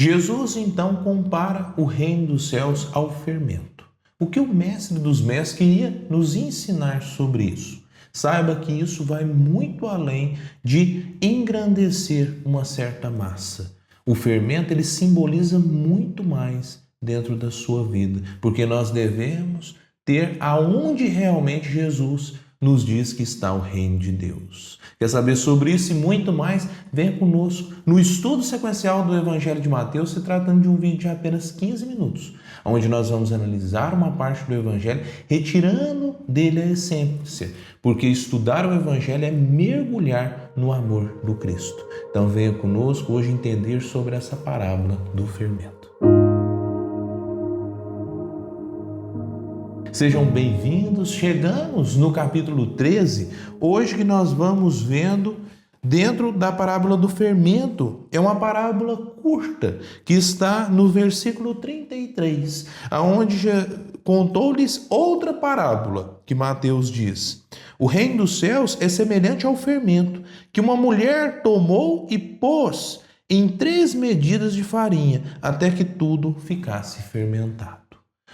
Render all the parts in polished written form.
Jesus então compara o reino dos céus ao fermento. O que o mestre dos mestres queria nos ensinar sobre isso? Saiba que isso vai muito além de engrandecer uma certa massa. O fermento ele simboliza muito mais dentro da sua vida, porque nós devemos ter aonde realmente Jesus nos diz que está o reino de Deus. Quer saber sobre isso e muito mais? Venha conosco no estudo sequencial do Evangelho de Mateus, se tratando de um vídeo de apenas 15 minutos, onde nós vamos analisar uma parte do Evangelho, retirando dele a essência, porque estudar o Evangelho é mergulhar no amor do Cristo. Então venha conosco hoje entender sobre essa parábola do fermento. Sejam bem-vindos, chegamos no capítulo 13, hoje que nós vamos vendo dentro da parábola do fermento. É uma parábola curta, que está no versículo 33, onde contou-lhes outra parábola, que Mateus diz: o reino dos céus é semelhante ao fermento, que uma mulher tomou e pôs em 3 medidas de farinha, até que tudo ficasse fermentado.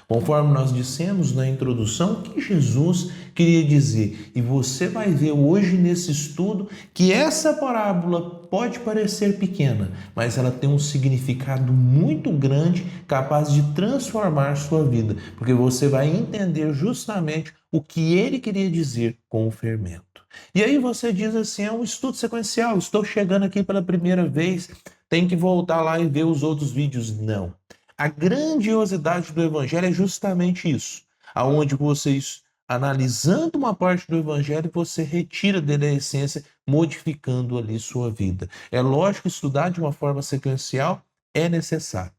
Conforme nós dissemos na introdução, o que Jesus queria dizer? E você vai ver hoje nesse estudo que essa parábola pode parecer pequena, mas ela tem um significado muito grande, capaz de transformar sua vida, porque você vai entender justamente o que ele queria dizer com o fermento. E aí você diz assim, é um estudo sequencial, estou chegando aqui pela primeira vez, tem que voltar lá e ver os outros vídeos. Não. A grandiosidade do Evangelho é justamente isso, aonde vocês, analisando uma parte do Evangelho, você retira dele a essência, modificando ali sua vida. É lógico que estudar de uma forma sequencial é necessário.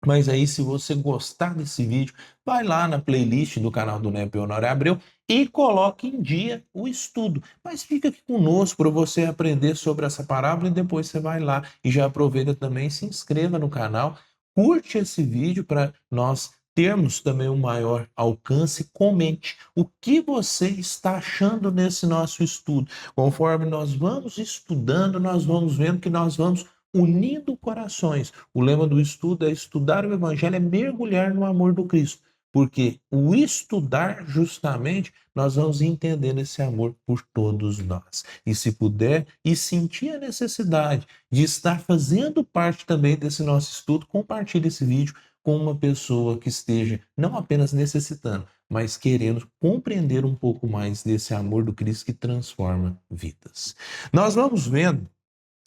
Mas aí, se você gostar desse vídeo, vai lá na playlist do canal do Nepo Honório Abreu e coloque em dia o estudo. Mas fica aqui conosco para você aprender sobre essa parábola e depois você vai lá e já aproveita também, se inscreva no canal, curte esse vídeo para nós termos também um maior alcance. Comente o que você está achando nesse nosso estudo. Conforme nós vamos estudando, nós vamos vendo que nós vamos unindo corações. O lema do estudo é estudar o Evangelho, é mergulhar no amor do Cristo. Porque o estudar, justamente, nós vamos entendendo esse amor por todos nós. E se puder, e sentir a necessidade de estar fazendo parte também desse nosso estudo, compartilhe esse vídeo com uma pessoa que esteja não apenas necessitando, mas querendo compreender um pouco mais desse amor do Cristo que transforma vidas. Nós vamos vendo,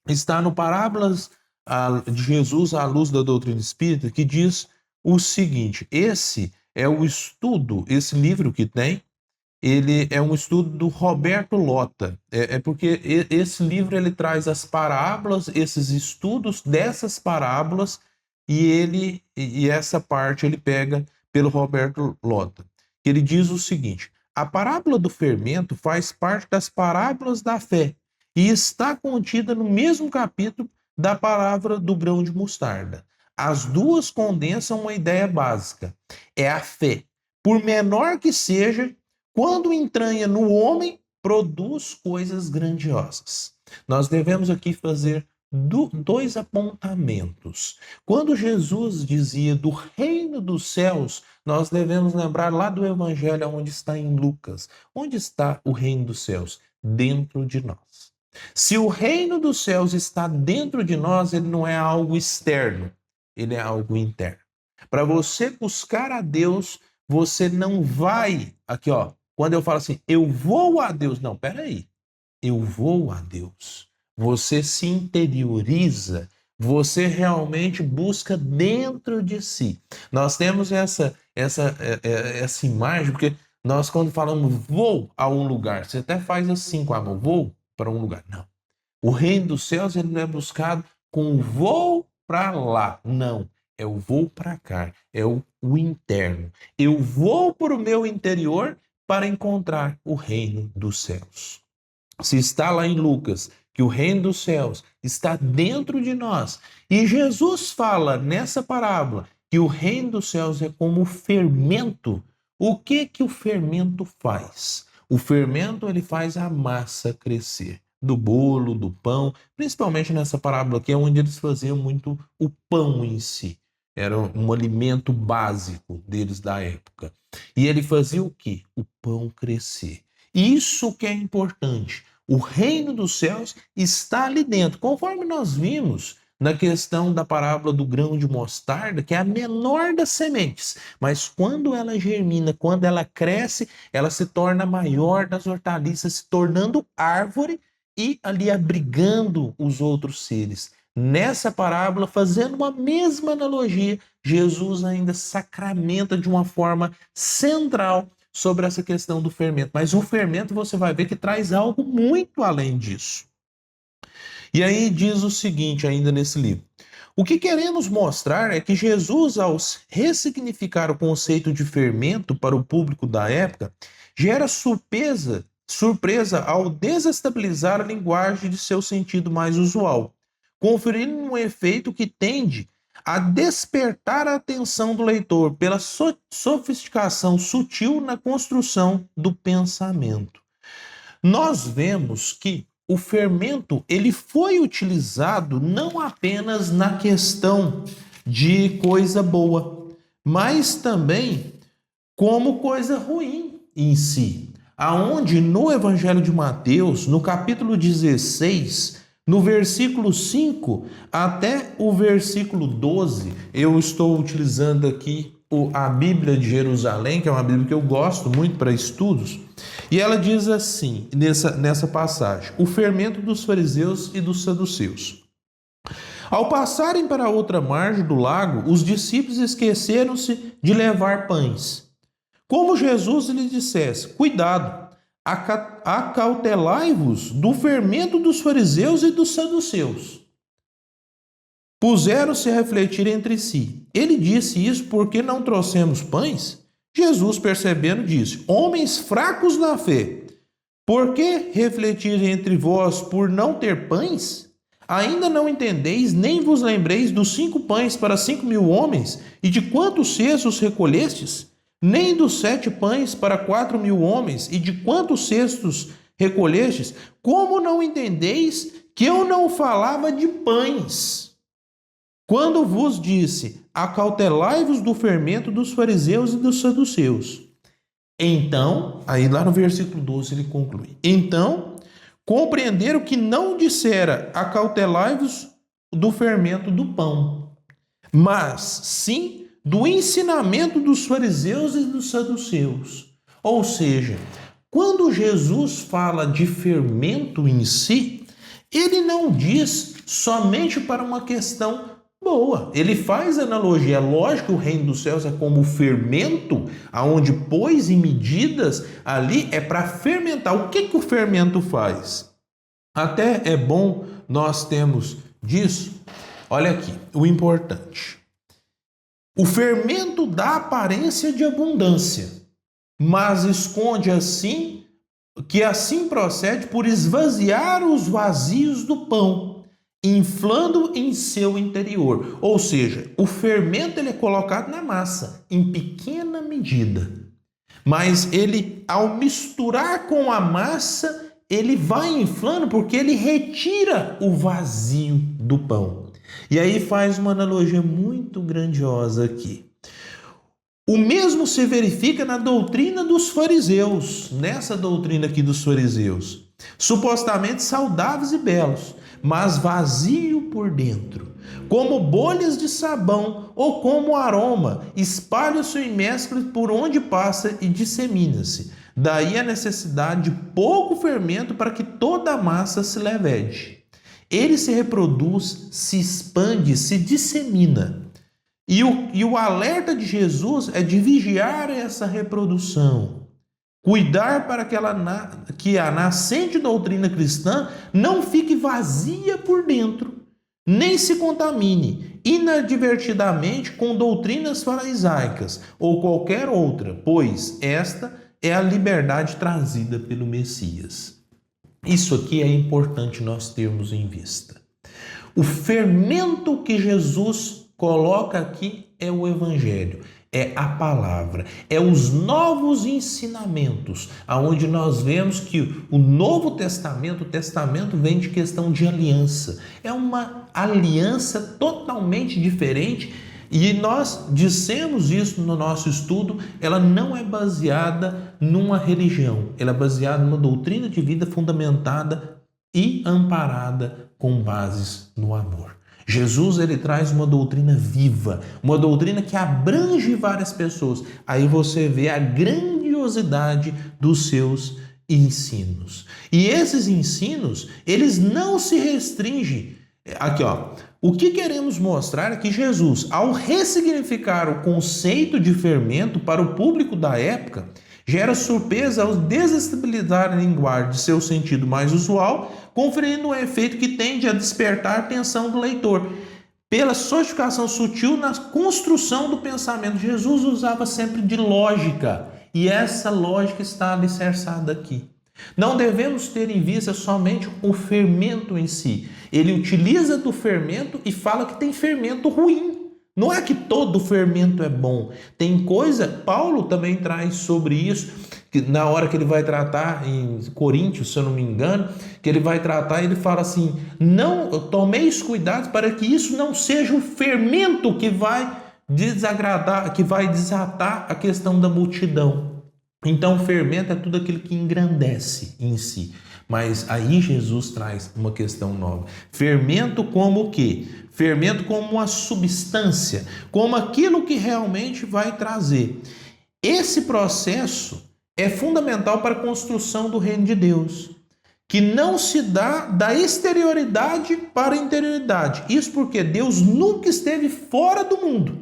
está no Parábolas de Jesus à luz da doutrina espírita, que diz o seguinte: esse é o estudo, esse livro que tem, ele é um estudo do Roberto Lota. É porque esse livro ele traz as parábolas, esses estudos dessas parábolas, e essa parte ele pega pelo Roberto Lota. Ele diz o seguinte: a parábola do fermento faz parte das parábolas da fé e está contida no mesmo capítulo da palavra do grão de mostarda. As duas condensam uma ideia básica: é a fé. Por menor que seja, quando entranha no homem, produz coisas grandiosas. Nós devemos aqui fazer 2 apontamentos. Quando Jesus dizia do reino dos céus, nós devemos lembrar lá do Evangelho onde está em Lucas. Onde está o reino dos céus? Dentro de nós. Se o reino dos céus está dentro de nós, ele não é algo externo, ele é algo interno. Para você buscar a Deus, você não vai, aqui ó, quando eu falo assim, eu vou a Deus, não, peraí, eu vou a Deus. Você se interioriza, você realmente busca dentro de si. Nós temos essa imagem, porque nós quando falamos vou a um lugar, você até faz assim com a mão, vou para um lugar. Não. O reino dos céus ele não é buscado com vou para lá. Não. É o vou para cá. É o interno. Eu vou para o meu interior para encontrar o reino dos céus. Se está lá em Lucas que o reino dos céus está dentro de nós, e Jesus fala nessa parábola que o reino dos céus é como fermento, o que o fermento faz? O fermento ele faz a massa crescer. do bolo, do pão, principalmente nessa parábola aqui, é onde eles faziam muito o pão em si. Era um alimento básico deles da época. E ele fazia o quê? O pão crescer. Isso que é importante. O reino dos céus está ali dentro. Conforme nós vimos na questão da parábola do grão de mostarda, que é a menor das sementes. Mas quando ela germina, quando ela cresce, ela se torna a maior das hortaliças, se tornando árvore e ali abrigando os outros seres. Nessa parábola, fazendo uma mesma analogia, Jesus ainda sacramenta de uma forma central sobre essa questão do fermento. Mas o fermento você vai ver que traz algo muito além disso. E aí diz o seguinte ainda nesse livro. O que queremos mostrar é que Jesus, ao ressignificar o conceito de fermento para o público da época, gera surpresa ao desestabilizar a linguagem de seu sentido mais usual, conferindo um efeito que tende a despertar a atenção do leitor pela sofisticação sutil na construção do pensamento. Nós vemos que o fermento ele foi utilizado não apenas na questão de coisa boa, mas também como coisa ruim em si. Aonde no Evangelho de Mateus, no capítulo 16, no versículo 5 até o versículo 12, eu estou utilizando aqui a Bíblia de Jerusalém, que é uma Bíblia que eu gosto muito para estudos, e ela diz assim, nessa passagem, o fermento dos fariseus e dos saduceus. Ao passarem para a outra margem do lago, os discípulos esqueceram-se de levar pães. Como Jesus lhes dissesse, cuidado, acautelai-vos do fermento dos fariseus e dos saduceus. Puseram-se a refletir entre si. Ele disse isso porque não trouxemos pães? Jesus, percebendo, disse, homens fracos na fé, por que refletir entre vós por não ter pães? Ainda não entendeis, nem vos lembreis dos 5 pães para 5.000 homens, e de quantos cestos recolhestes? Nem dos 7 pães para 4.000 homens, e de quantos cestos recolhestes? Como não entendeis que eu não falava de pães? Quando vos disse, acautelai-vos do fermento dos fariseus e dos saduceus. Então, aí lá no versículo 12 ele conclui. Então, compreenderam que não dissera, acautelai-vos do fermento do pão, mas sim do ensinamento dos fariseus e dos saduceus. Ou seja, quando Jesus fala de fermento em si, ele não diz somente para uma questão boa. Ele faz analogia. Lógico que o reino dos céus é como o fermento, aonde pôs em medidas ali é para fermentar. O que o fermento faz? Até é bom nós termos disso. Olha aqui, o importante. O fermento dá aparência de abundância, mas esconde assim, que assim procede por esvaziar os vazios do pão, inflando em seu interior. Ou seja, o fermento ele é colocado na massa, em pequena medida. Mas ele, ao misturar com a massa, ele vai inflando porque ele retira o vazio do pão. E aí faz uma analogia muito grandiosa aqui. O mesmo se verifica na doutrina dos fariseus, nessa doutrina aqui dos fariseus, supostamente saudáveis e belos, mas vazio por dentro, como bolhas de sabão ou como aroma, espalha-se e mescla por onde passa e dissemina-se. Daí a necessidade de pouco fermento para que toda a massa se levede. Ele se reproduz, se expande, se dissemina. E o alerta de Jesus é de vigiar essa reprodução. Cuidar para que a nascente doutrina cristã não fique vazia por dentro, nem se contamine inadvertidamente com doutrinas farisaicas ou qualquer outra, pois esta é a liberdade trazida pelo Messias. Isso aqui é importante nós termos em vista. O fermento que Jesus coloca aqui é o Evangelho. é a palavra, é os novos ensinamentos, aonde nós vemos que o Novo Testamento, o Testamento vem de questão de aliança, é uma aliança totalmente diferente e nós dissemos isso no nosso estudo, ela não é baseada numa religião, ela é baseada numa doutrina de vida fundamentada e amparada com bases no amor. Jesus, ele traz uma doutrina viva, uma doutrina que abrange várias pessoas. Aí você vê a grandiosidade dos seus ensinos. E esses ensinos, eles não se restringem. Aqui, ó. O que queremos mostrar é que Jesus, ao ressignificar o conceito de fermento para o público da época, gera surpresa ao desestabilizar a linguagem de seu sentido mais usual, conferindo um efeito que tende a despertar a atenção do leitor. Pela sofisticação sutil na construção do pensamento, Jesus usava sempre de lógica, e essa lógica está alicerçada aqui. Não devemos ter em vista somente o fermento em si. Ele utiliza do fermento e fala que tem fermento ruim. Não é que todo fermento é bom. Tem coisa, Paulo também traz sobre isso, que na hora que ele vai tratar em Coríntios, se eu não me engano, que ele vai tratar, ele fala assim: não tomeis cuidado para que isso não seja um fermento que vai desagradar, que vai desatar a questão da multidão. Então, fermento é tudo aquilo que engrandece em si. Mas aí Jesus traz uma questão nova. Fermento como o quê? Fermento como uma substância, como aquilo que realmente vai trazer. Esse processo é fundamental para a construção do reino de Deus, que não se dá da exterioridade para a interioridade. Isso porque Deus nunca esteve fora do mundo,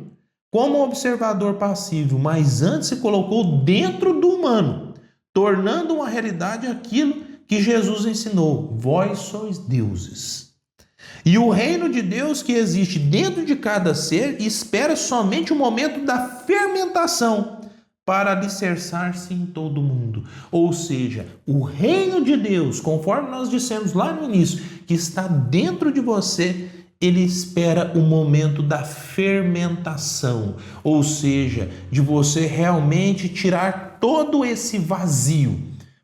como um observador passivo, mas antes se colocou dentro do humano, tornando uma realidade aquilo que Jesus ensinou: vós sois deuses. E o reino de Deus que existe dentro de cada ser espera somente o momento da fermentação para alicerçar-se em todo o mundo. Ou seja, o reino de Deus, conforme nós dissemos lá no início, que está dentro de você, ele espera o momento da fermentação, ou seja, de você realmente tirar todo esse vazio.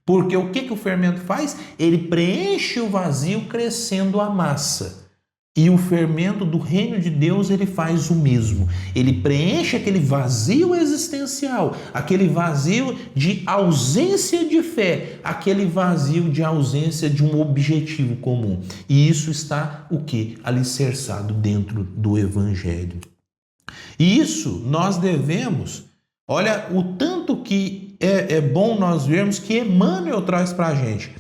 Porque o que o fermento faz? Ele preenche o vazio crescendo a massa. E o fermento do reino de Deus, ele faz o mesmo. Ele preenche aquele vazio existencial, aquele vazio de ausência de fé, aquele vazio de ausência de um objetivo comum. E isso está o quê? Alicerçado dentro do Evangelho. E isso nós devemos, olha o tanto que é bom nós vermos que Emmanuel traz para a gente.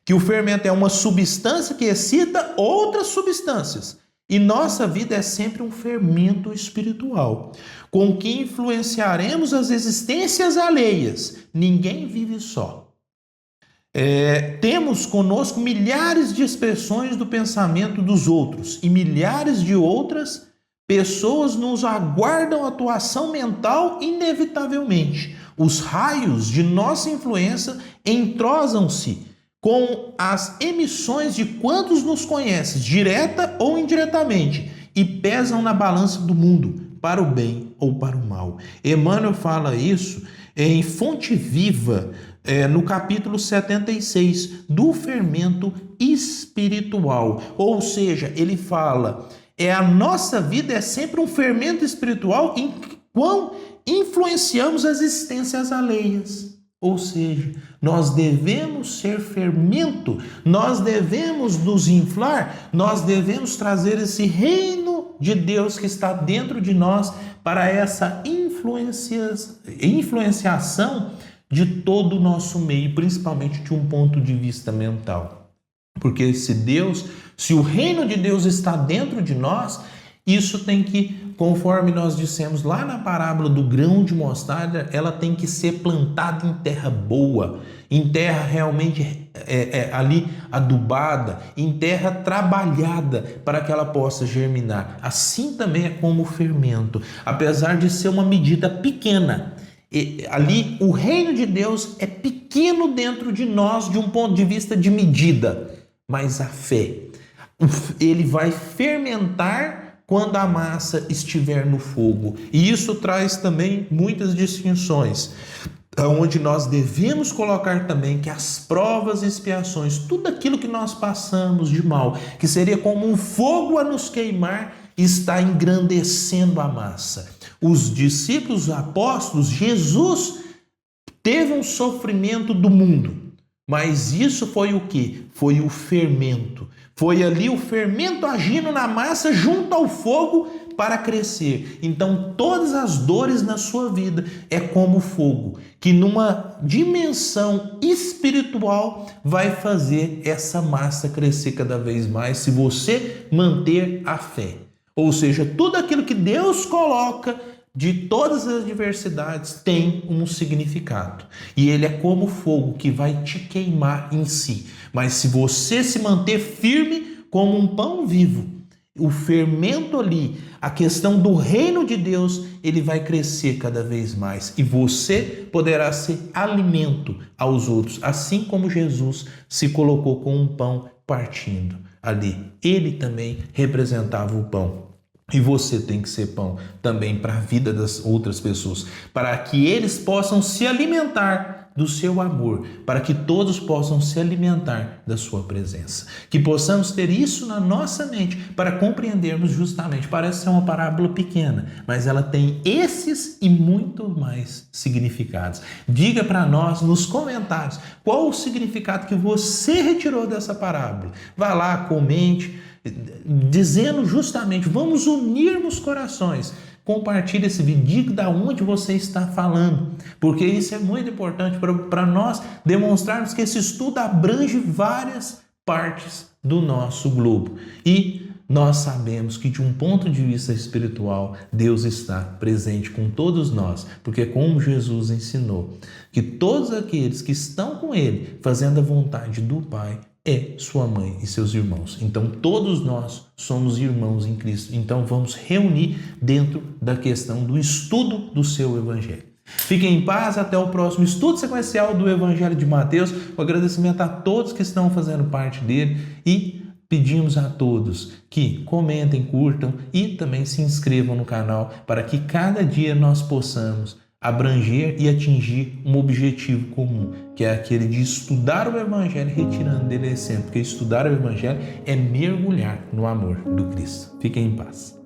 Que o fermento é uma substância que excita outras substâncias. E nossa vida é sempre um fermento espiritual, com que influenciaremos as existências alheias. Ninguém vive só. Temos conosco milhares de expressões do pensamento dos outros e milhares de outras pessoas nos aguardam atuação mental inevitavelmente. Os raios de nossa influência entrosam-se com as emissões de quantos nos conhecem, direta ou indiretamente, e pesam na balança do mundo, para o bem ou para o mal. Emmanuel fala isso em Fonte Viva, no capítulo 76, do fermento espiritual. Ou seja, ele fala, a nossa vida é sempre um fermento espiritual em quão influenciamos as existências alheias. Ou seja, nós devemos ser fermento, nós devemos nos inflar, nós devemos trazer esse reino de Deus que está dentro de nós para essa influenciação de todo o nosso meio, principalmente de um ponto de vista mental. Porque se o reino de Deus está dentro de nós, isso tem que, conforme nós dissemos lá na parábola do grão de mostarda, ela tem que ser plantada em terra boa, em terra realmente ali adubada, em terra trabalhada para que ela possa germinar. Assim também é como o fermento, apesar de ser uma medida pequena. Ali o reino de Deus é pequeno dentro de nós de um ponto de vista de medida, mas a fé, ele vai fermentar quando a massa estiver no fogo. E isso traz também muitas distinções, onde nós devemos colocar também que as provas e expiações, tudo aquilo que nós passamos de mal, que seria como um fogo a nos queimar, está engrandecendo a massa. Os discípulos, os apóstolos, Jesus teve um sofrimento do mundo, mas isso foi o quê? Foi o fermento. Foi ali o fermento agindo na massa junto ao fogo para crescer. Então, todas as dores na sua vida é como fogo, que numa dimensão espiritual vai fazer essa massa crescer cada vez mais, se você manter a fé. Ou seja, tudo aquilo que Deus coloca de todas as adversidades tem um significado. E ele é como fogo que vai te queimar em si. Mas se você se manter firme como um pão vivo, o fermento ali, a questão do reino de Deus, ele vai crescer cada vez mais. E você poderá ser alimento aos outros, assim como Jesus se colocou com um pão partindo ali. Ele também representava o pão. E você tem que ser pão também para a vida das outras pessoas, para que eles possam se alimentar do seu amor, para que todos possam se alimentar da sua presença. Que possamos ter isso na nossa mente para compreendermos justamente. Parece ser uma parábola pequena, mas ela tem esses e muito mais significados. Diga para nós nos comentários qual o significado que você retirou dessa parábola. Vá lá, comente, dizendo justamente, vamos unirmos corações. Compartilhe esse vídeo, diga de onde você está falando, porque isso é muito importante para nós demonstrarmos que esse estudo abrange várias partes do nosso globo. E nós sabemos que de um ponto de vista espiritual, Deus está presente com todos nós, porque como Jesus ensinou, que todos aqueles que estão com Ele, fazendo a vontade do Pai, é sua mãe e seus irmãos. Então todos nós somos irmãos em Cristo. Então vamos reunir dentro da questão do estudo do seu Evangelho. Fiquem em paz, até o próximo estudo sequencial do Evangelho de Mateus. Um agradecimento a todos que estão fazendo parte dele e pedimos a todos que comentem, curtam e também se inscrevam no canal para que cada dia nós possamos abranger e atingir um objetivo comum, que é aquele de estudar o Evangelho, retirando dele a essência, porque estudar o Evangelho é mergulhar no amor do Cristo. Fiquem em paz.